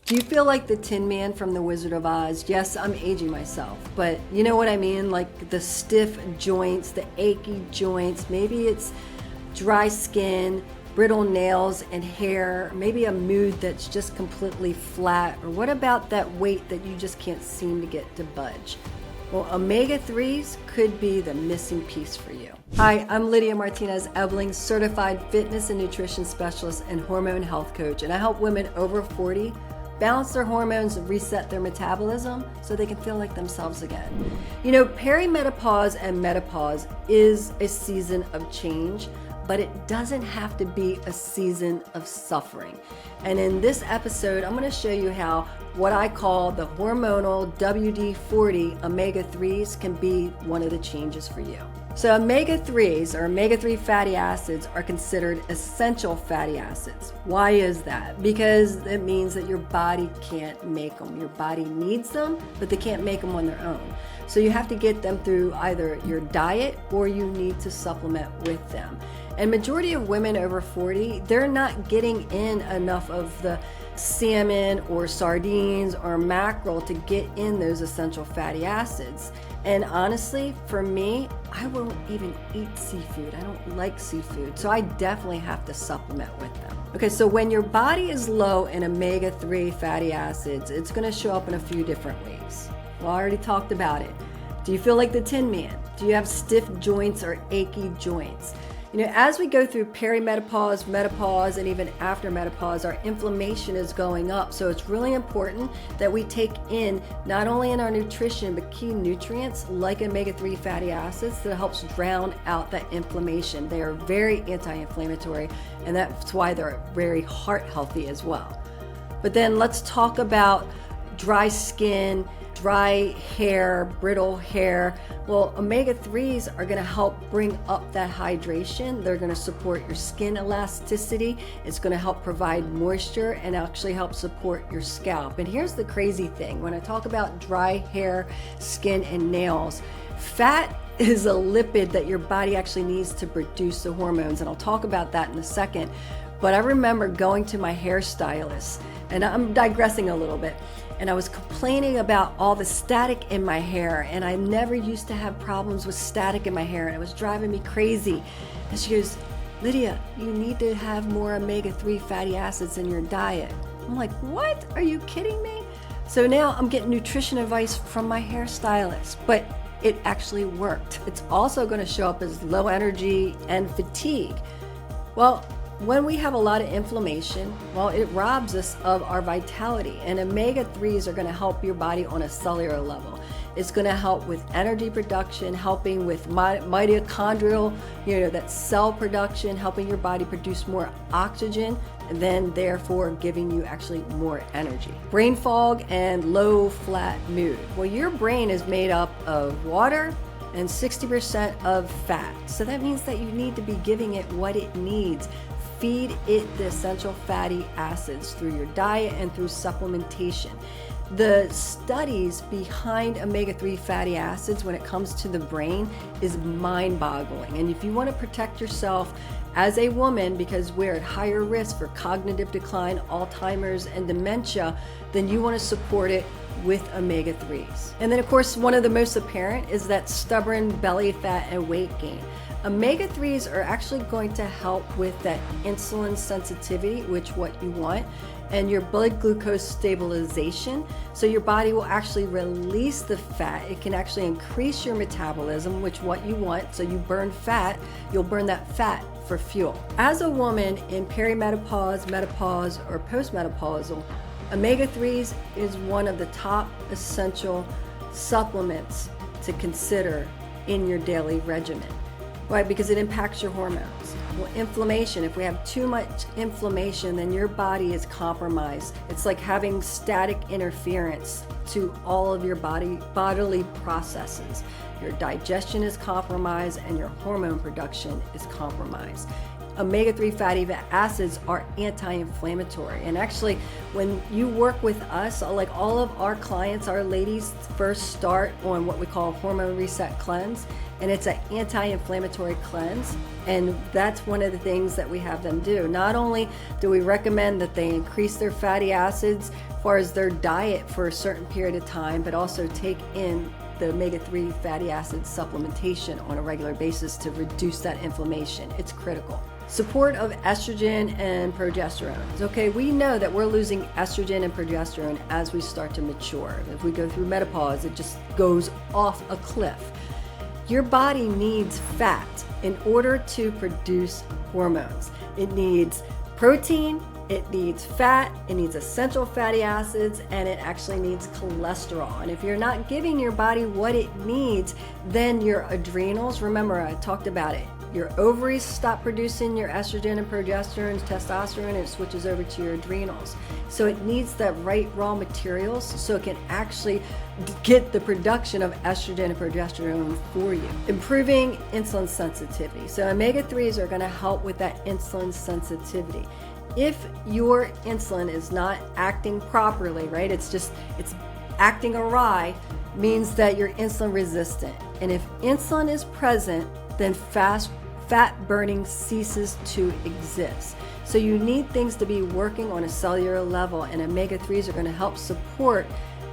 Do you feel like the Tin Man from The Wizard of Oz? Yes, I'm aging myself, but you know what I mean? Like the stiff joints, the achy joints, maybe it's dry skin, brittle nails and hair, maybe a mood that's just completely flat, or what about that weight that you just can't seem to get to budge? Well, omega-3s could be the missing piece for you. Hi, I'm Lydia Martinez-Ebling, certified fitness and nutrition specialist and hormone health coach, and I help women over 40 balance their hormones and reset their metabolism so they can feel like themselves again. You know, perimenopause and menopause is a season of change, but it doesn't have to be a season of suffering. And in this episode, I'm going to show you how what I call the hormonal WD-40 omega-3s can be one of the changes for you. So omega-3s, or omega-3 fatty acids, are considered essential fatty acids. Why is that? Because it means that your body can't make them. Your body needs them, but they can't make them on their own. So you have to get them through either your diet or you need to supplement with them. And majority of women over 40, they're not getting in enough of the salmon or sardines or mackerel to get in those essential fatty acids. And honestly, for me, I won't even eat seafood. I don't like seafood, so I definitely have to supplement with them. Okay, so when your body is low in omega-3 fatty acids, it's gonna show up in a few different ways. Well, I already talked about it. Do you feel like the Tin Man? Do you have stiff joints or achy joints? You know, as we go through perimenopause, menopause, and even after menopause, our inflammation is going up. So it's really important that we take in, not only in our nutrition, but key nutrients like omega-3 fatty acids that helps drown out that inflammation. They are very anti-inflammatory, and that's why they're very heart healthy as well. But then let's talk about dry skin, dry hair, brittle hair. Well, omega-3s are going to help bring up that hydration. They're going to support your skin elasticity. It's going to help provide moisture and actually help support your scalp. And here's the crazy thing. When I talk about dry hair, skin, and nails, fat is a lipid that your body actually needs to produce the hormones. And I'll talk about that in a second. But I remember going to my hairstylist, and I'm digressing a little bit, and I was complaining about all the static in my hair, and I never used to have problems with static in my hair, and it was driving me crazy. And she goes, Lydia, you need to have more omega-3 fatty acids in your diet. I'm like, what? Are you kidding me? So now I'm getting nutrition advice from my hairstylist, but it actually worked. It's also going to show up as low energy and fatigue. Well, when we have a lot of inflammation, well, it robs us of our vitality, and omega-3s are going to help your body on a cellular level. It's going to help with energy production, helping with mitochondrial, that cell production, helping your body produce more oxygen, and then therefore giving you actually more energy. Brain fog and low flat mood. Well, your brain is made up of water and 60% of fat. So that means that you need to be giving it what it needs. Feed it the essential fatty acids through your diet and through supplementation. The studies behind omega-3 fatty acids when it comes to the brain is mind-boggling. And if you want to protect yourself as a woman, because we're at higher risk for cognitive decline, Alzheimer's, and dementia, then you want to support it with omega-3s. And then of course, one of the most apparent is that stubborn belly fat and weight gain. Omega-3s are actually going to help with that insulin sensitivity, which what you want, and your blood glucose stabilization. So your body will actually release the fat. It can actually increase your metabolism, which what you want. So you burn fat, you'll burn that fat for fuel. As a woman in perimenopause, menopause, or postmenopausal, omega-3s is one of the top essential supplements to consider in your daily regimen. Right, because it impacts your hormones. Well, inflammation, if we have too much inflammation, then your body is compromised. It's like having static interference to all of your bodily processes. Your digestion is compromised and your hormone production is compromised. omega-3 fatty acids are anti-inflammatory. And actually, when you work with us, like all of our clients, our ladies first start on what we call Hormone Reset cleanse, and it's an anti-inflammatory cleanse. And that's one of the things that we have them do. Not only do we recommend that they increase their fatty acids as far as their diet for a certain period of time, but also take in the omega-3 fatty acid supplementation on a regular basis to reduce that inflammation. It's critical. Support of estrogen and progesterone. Okay, we know that we're losing estrogen and progesterone as we start to mature. If we go through menopause, it just goes off a cliff. Your body needs fat in order to produce hormones. It needs protein, it needs fat, it needs essential fatty acids, and it actually needs cholesterol. And if you're not giving your body what it needs, then your adrenals, remember I talked about it, your ovaries stop producing your estrogen and progesterone, testosterone, and it switches over to your adrenals. So it needs the right raw materials so it can actually get the production of estrogen and progesterone for you. Improving insulin sensitivity. So omega-3s are going to help with that insulin sensitivity. If your insulin is not acting properly, right, it's acting awry, means that you're insulin resistant. And if insulin is present, then fat burning ceases to exist. So you need things to be working on a cellular level, and omega-3s are going to help support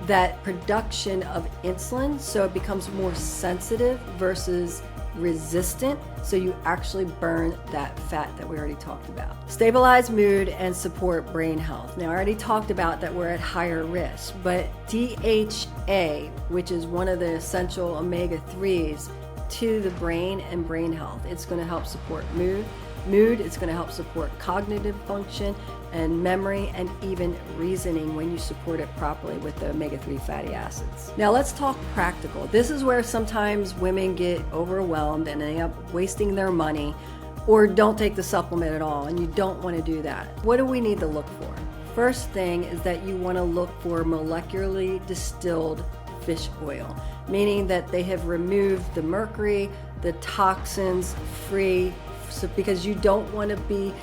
that production of insulin so it becomes more sensitive versus resistant, so you actually burn that fat that we already talked about. Stabilize mood and support brain health. Now I already talked about that we're at higher risk, but DHA, which is one of the essential omega-3s to the brain and brain health, it's going to help support mood, it's going to help support cognitive function and memory and even reasoning when you support it properly with the omega-3 fatty acids. Now let's talk practical. This is where sometimes women get overwhelmed and end up wasting their money or don't take the supplement at all, and you don't want to do that. What do we need to look for? First thing is that you want to look for molecularly distilled fish oil, meaning that they have removed the mercury, the toxins free, so because you don't want to be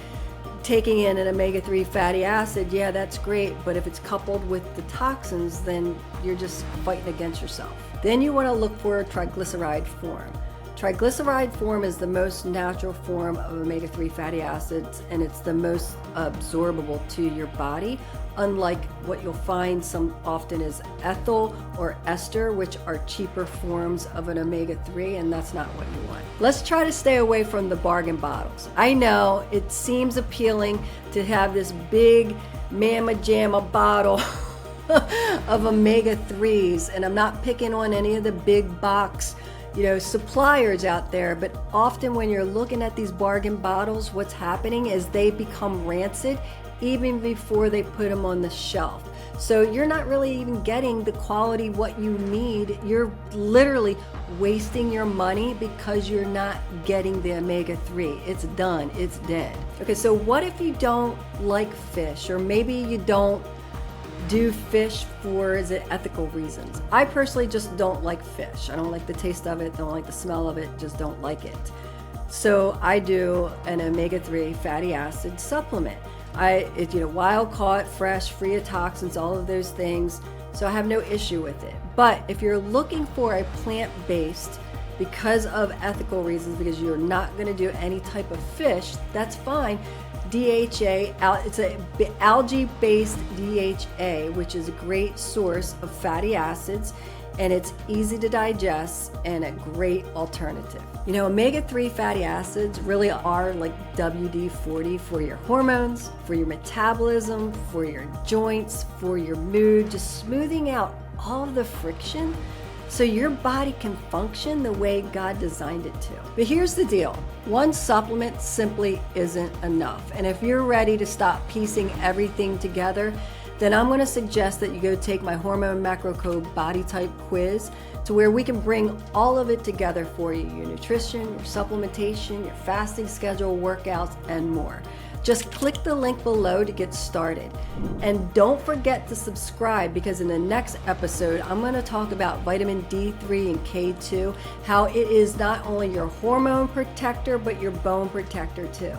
taking in an omega-3 fatty acid. Yeah, that's great, but if it's coupled with the toxins, then you're just fighting against yourself. Then you want to look for a triglyceride form. Triglyceride form is the most natural form of omega-3 fatty acids, and it's the most absorbable to your body, unlike what you'll find often is ethyl or ester, which are cheaper forms of an omega-3, and that's not what you want. Let's try to stay away from the bargain bottles. I know it seems appealing to have this big mamma jamma bottle of omega-3s, and I'm not picking on any of the big box suppliers out there, but often when you're looking at these bargain bottles, what's happening is they become rancid even before they put them on the shelf. So you're not really even getting the quality what you need. You're literally wasting your money because you're not getting the omega-3. It's done, it's dead. Okay, so what if you don't like fish, or maybe you don't do fish for ethical reasons? I personally just don't like fish. I don't like the taste of it, don't like the smell of it, just don't like it. So I do an omega-3 fatty acid supplement. It's wild caught, fresh, free of toxins, all of those things. So I have no issue with it. But if you're looking for a plant-based, because of ethical reasons, because you're not going to do any type of fish, that's fine. DHA, it's an algae-based DHA, which is a great source of fatty acids, and it's easy to digest and a great alternative. Omega-3 fatty acids really are like WD-40 for your hormones, for your metabolism, for your joints, for your mood, just smoothing out all of the friction so your body can function the way God designed it to. But here's the deal. One supplement simply isn't enough. And if you're ready to stop piecing everything together, then I'm going to suggest that you go take my Hormone Macro Code Body Type Quiz, to where we can bring all of it together for you. Your nutrition, your supplementation, your fasting schedule, workouts, and more. Just click the link below to get started. And don't forget to subscribe, because in the next episode, I'm going to talk about vitamin D3 and K2, how it is not only your hormone protector, but your bone protector too.